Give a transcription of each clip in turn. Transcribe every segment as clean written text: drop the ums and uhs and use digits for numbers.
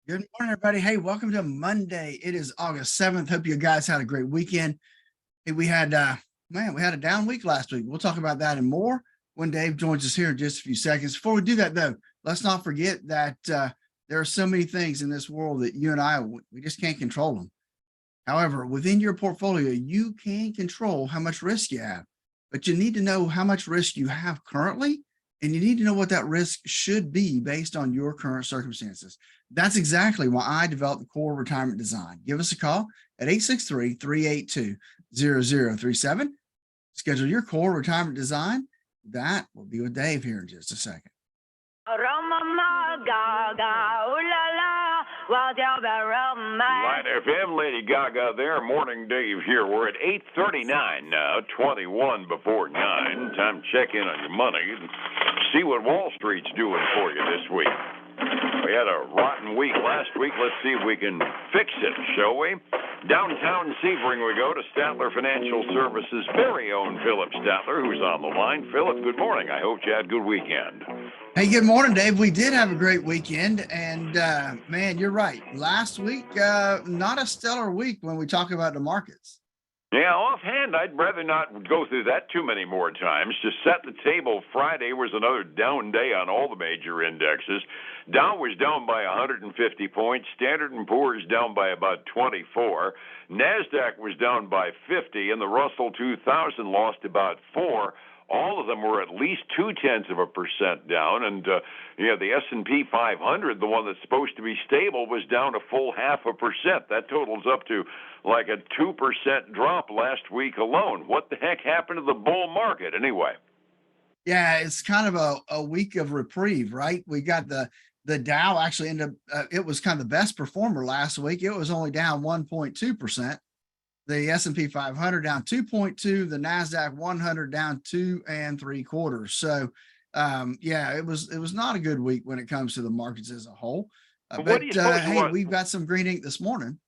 Good morning, everybody. Hey, welcome to Monday. It is August 7th. Hope you guys had a great weekend. Hey, we had a down week last week. We'll talk about that and more when Dave joins us here in just a few seconds. Before we do that, though, let's not forget that there are so many things in this world that you and we just can't control them. However, within your portfolio, you can control how much risk you have, but you need to know how much risk you have currently, and you need to know what that risk should be based on your current circumstances. That's exactly why I developed the Core Retirement Design. Give us a call at 863-382-0037. Schedule your Core Retirement Design. That will be with Dave here in just a second. Light FM, Lady Gaga there. Morning, Dave here. We're at 8:39 now, 21 before 9. Time to check in on your money and see what Wall Street's doing for you this week. We had a rotten week last week. Let's see if we can fix it, shall we? Downtown Sebring we go to Statler Financial Services' very own Phillip Statler, who's on the line. Phillip, good morning. I hope you had a good weekend. Hey, good morning, Dave. We did have a great weekend, and man, you're right. Last week, not a stellar week when we talk about the markets. Yeah, offhand, I'd rather not go through that too many more times. To set the table, Friday was another down day on all the major indexes. Dow was down by 150 points. Standard & Poor's down by about 24. NASDAQ was down by 50, and the Russell 2000 lost about 4. All of them were at least 0.2% down, and the S&P 500, the one that's supposed to be stable, was down a full 0.5%. That totals up to like a 2% drop last week alone. What the heck happened to the bull market anyway? Yeah, it's kind of a week of reprieve, right? We got the Dow actually ended up, it was kind of the best performer last week. It was only down 1.2%. The S&P 500 down 2.2, the NASDAQ 100 down 2 3/4. So, it was not a good week when it comes to the markets as a whole. Hey, we've got some green ink this morning.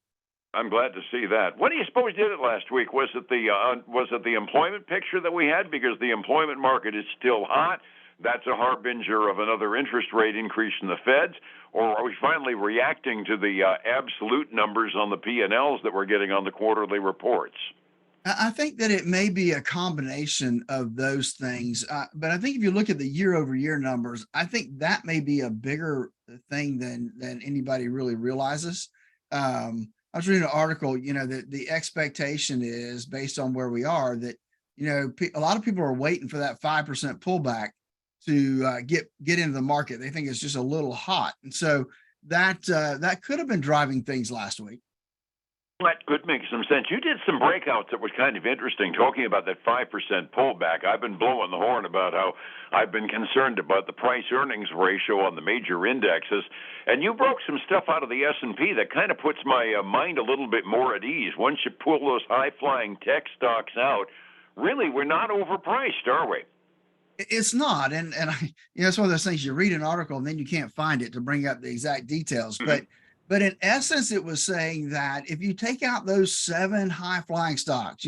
I'm glad to see that. What do you suppose did it last week? Was it the employment picture that we had? Because the employment market is still hot. That's a harbinger of another interest rate increase in the Feds. Or are we finally reacting to the absolute numbers on the P&Ls that we're getting on the quarterly reports? I think that it may be a combination of those things. But I think if you look at the year-over-year numbers, I think that may be a bigger thing than anybody really realizes. I was reading an article, that the expectation is based on where we are that, a lot of people are waiting for that 5% pullback to get into the market. They think it's just a little hot. And so that could have been driving things last week. That could make some sense. You did some breakouts that was kind of interesting, talking about that 5% pullback. I've been blowing the horn about how I've been concerned about the price-earnings ratio on the major indexes, and you broke some stuff out of the S&P that kind of puts my mind a little bit more at ease. Once you pull those high-flying tech stocks out, really, we're not overpriced, are we? It's not, and it's one of those things you read an article and then you can't find it to bring up the exact details. But in essence, it was saying that if you take out those 7 high-flying stocks,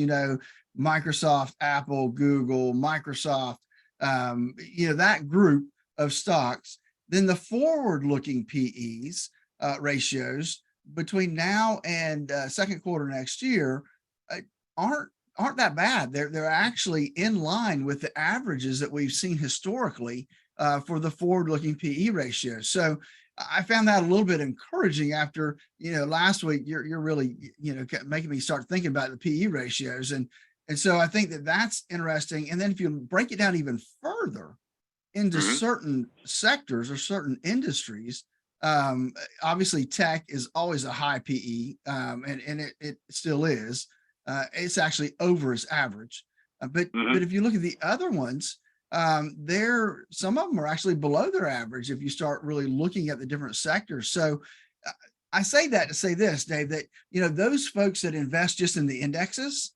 Microsoft, Apple, Google, Microsoft, that group of stocks, then the forward-looking PEs ratios between now and second quarter next year aren't that bad. They're actually in line with the averages that we've seen historically for the forward-looking PE ratio. So I found that a little bit encouraging after, last week, you're really, making me start thinking about the PE ratios. And so I think that that's interesting. And then if you break it down even further into certain sectors or certain industries, obviously tech is always a high PE, and it still is. It's actually over its average. But if you look at the other ones, some of them are actually below their average if you start really looking at the different sectors. So I say that to say this, Dave, that, those folks that invest just in the indexes,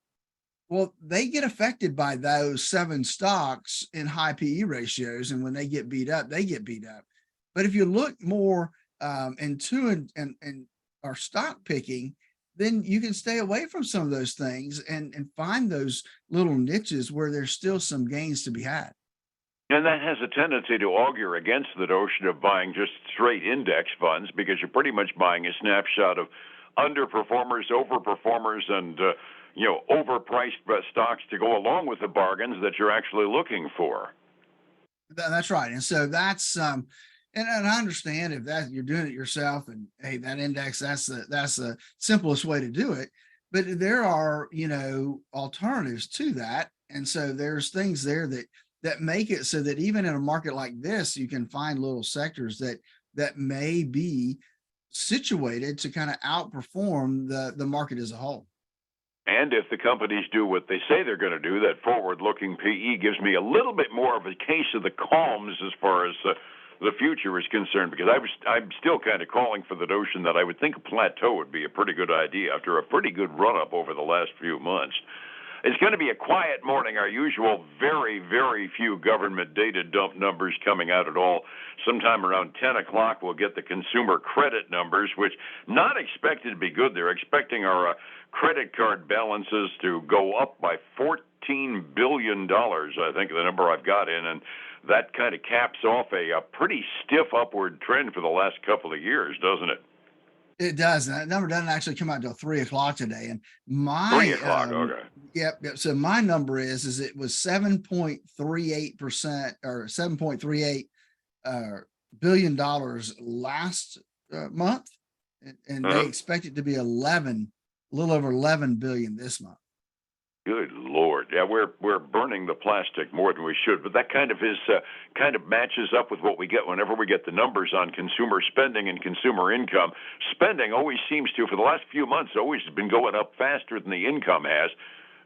well, they get affected by those 7 stocks in high PE ratios. And when they get beat up, they get beat up. But if you look more into and are stock picking, then you can stay away from some of those things and find those little niches where there's still some gains to be had. And that has a tendency to augur against the notion of buying just straight index funds because you're pretty much buying a snapshot of underperformers, overperformers, and overpriced stocks to go along with the bargains that you're actually looking for. That's right. And so that's and I understand if that you're doing it yourself and hey, that index, that's the simplest way to do it. But there are, alternatives to that. And so there's things there that make it so that even in a market like this, you can find little sectors that may be situated to kind of outperform the market as a whole. And if the companies do what they say they're going to do, that forward-looking PE gives me a little bit more of a case of the calms as far as the future is concerned, because I'm still kind of calling for the notion that I would think a plateau would be a pretty good idea after a pretty good run-up over the last few months. It's going to be a quiet morning. Our usual very, very few government data dump numbers coming out at all. Sometime around 10 o'clock, we'll get the consumer credit numbers, which not expected to be good. They're expecting our credit card balances to go up by $14 billion, I think the number I've got in, and that kind of caps off a pretty stiff upward trend for the last couple of years, doesn't it? It does. And that number doesn't actually come out until 3 o'clock today. And 3 o'clock, okay. Yep. So my number is it was 7.38% or $7.38 billion last month. And they expect it to be a little over 11 billion this month. Good Lord. Yeah, we're burning the plastic more than we should, but that kind of matches up with what we get whenever we get the numbers on consumer spending and consumer income. Spending always seems to, for the last few months, always been going up faster than the income has,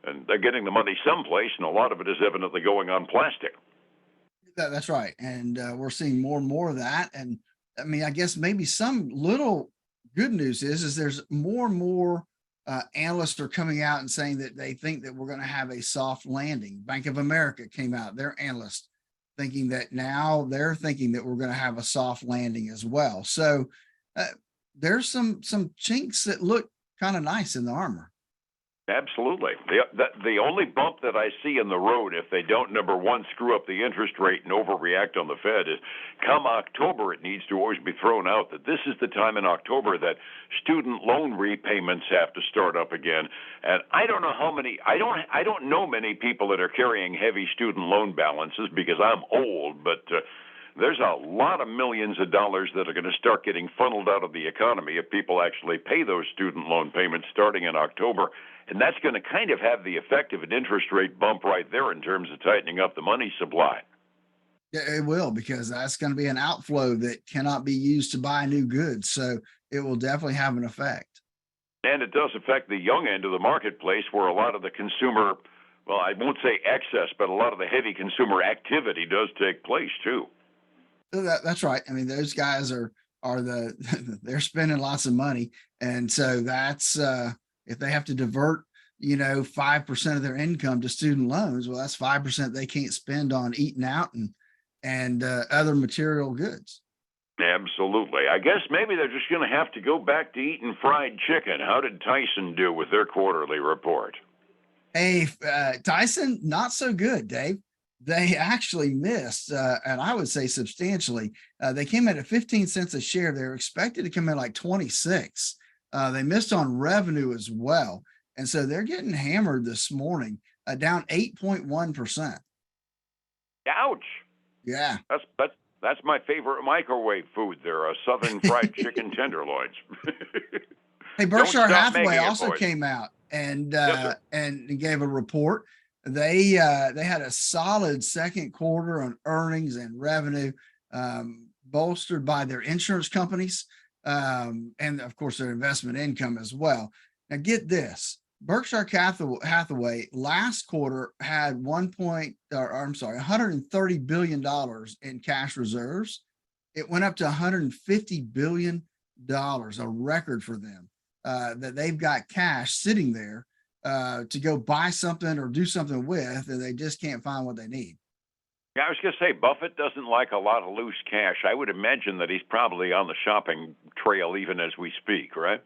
and they're getting the money someplace, and a lot of it is evidently going on plastic. That's right. And we're seeing more and more of that. And I mean, I guess maybe some little good news is there's more and more analysts are coming out and saying that they think that we're going to have a soft landing. Bank of America came out, their analysts thinking that now they're thinking that we're going to have a soft landing as well. So there's some chinks that look kind of nice in the armor. Absolutely. The only bump that I see in the road, if they don't, number one, screw up the interest rate and overreact on the Fed, is come October, it needs to always be thrown out that this is the time in October that student loan repayments have to start up again. And I don't know how many, I don't know many people that are carrying heavy student loan balances because I'm old, but there's a lot of millions of dollars that are going to start getting funneled out of the economy if people actually pay those student loan payments starting in October. And that's going to kind of have the effect of an interest rate bump right there in terms of tightening up the money supply. Yeah, it will, because that's going to be an outflow that cannot be used to buy new goods. So it will definitely have an effect. And it does affect the young end of the marketplace where a lot of the consumer, well, I won't say excess, but a lot of the heavy consumer activity does take place too. So that's right. I mean, those guys are they're spending lots of money. And so that's, if they have to divert, 5% of their income to student loans, well, that's 5% they can't spend on eating out and other material goods. Absolutely. I guess maybe they're just going to have to go back to eating fried chicken. How did Tyson do with their quarterly report? Hey, Tyson, not so good, Dave. They actually missed, and I would say substantially. They came in at 15 cents a share. They were expected to come in like 26. They missed on revenue as well. And so they're getting hammered this morning, down 8.1%. Ouch. Yeah. That's my favorite microwave food. They're Southern fried chicken tenderloins. Hey, Berkshire Hathaway also came out and gave a report. They had a solid second quarter on earnings and revenue, bolstered by their insurance companies. And of course their investment income as well. Now get this, Berkshire Hathaway last quarter had $130 billion in cash reserves. It went up to $150 billion, a record for them, that they've got cash sitting there to go buy something or do something with, and they just can't find what they need. Yeah, I was going to say, Buffett doesn't like a lot of loose cash. I would imagine that he's probably on the shopping trail even as we speak, right?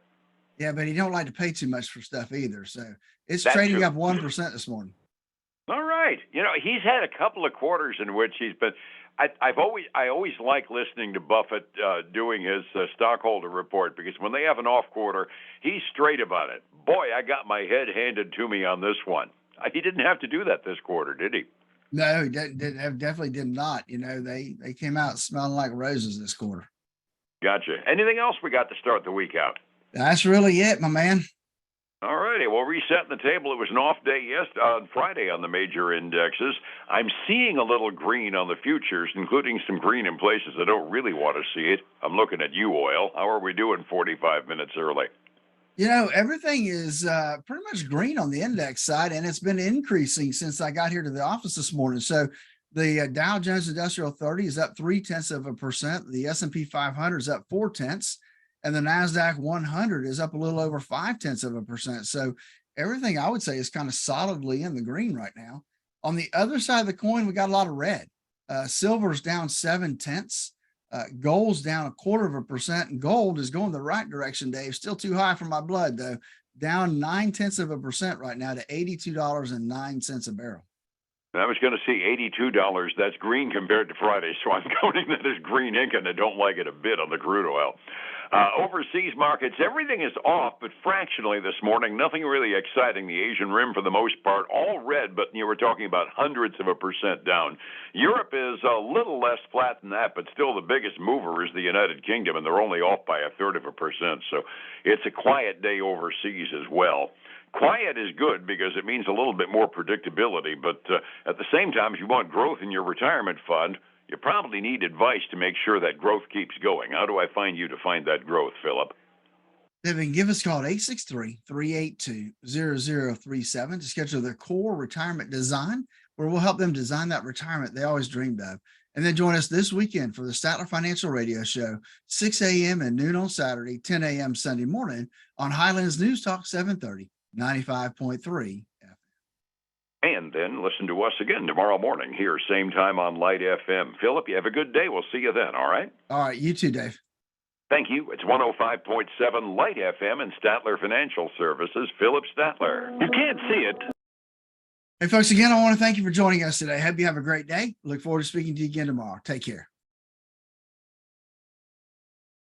Yeah, but he don't like to pay too much for stuff either. So it's trading up 1% this morning. All right. right. He's had a couple of quarters in which he's been. I always like listening to Buffett doing his stockholder report, because when they have an off quarter, he's straight about it. Boy, I got my head handed to me on this one. He didn't have to do that this quarter, did he? No, he definitely did not. They came out smelling like roses this quarter. Gotcha. Anything else we got to start the week out? That's really it, my man. All righty. Well, resetting the table. It was an off day on Friday on the major indexes. I'm seeing a little green on the futures, including some green in places I don't really want to see it. I'm looking at you, oil. How are we doing 45 minutes early? Everything is pretty much green on the index side, and it's been increasing since I got here to the office this morning. So the Dow Jones Industrial 30 is up 0.3%. The S&P 500 is up 0.4, and the NASDAQ 100 is up a little over 0.5%. So everything I would say is kind of solidly in the green right now. On the other side of the coin, we got a lot of red. Silver's down 0.7. Gold's down 0.25%, and gold is going the right direction, Dave. Still too high for my blood, though. Down 0.9% right now to $82.09 a barrel. I was going to see $82. That's green compared to Friday, so I'm counting that as green ink, and I don't like it a bit on the crude oil. Overseas markets, everything is off, but fractionally this morning. Nothing really exciting. The Asian rim, for the most part, all red, but we're talking about hundreds of a percent down. Europe is a little less flat than that, but still the biggest mover is the United Kingdom, and they're only off by 0.33%. So it's a quiet day overseas as well. Quiet is good because it means a little bit more predictability, but at the same time, if you want growth in your retirement fund, you probably need advice to make sure that growth keeps going. How do I find you to find that growth, Phillip? They can give us a call at 863-382-0037 to schedule their core retirement design, where we'll help them design that retirement they always dreamed of. And then join us this weekend for the Statler Financial Radio Show, 6 a.m. and noon on Saturday, 10 a.m. Sunday morning on Highlands News Talk 730, 95.3. And then listen to us again tomorrow morning here, same time on Light FM. Phillip, you have a good day. We'll see you then, all right? All right, you too, Dave. Thank you. It's 105.7 Light FM and Statler Financial Services, Phillip Statler. You can't see it. Hey, folks, again, I want to thank you for joining us today. I hope you have a great day. Look forward to speaking to you again tomorrow. Take care.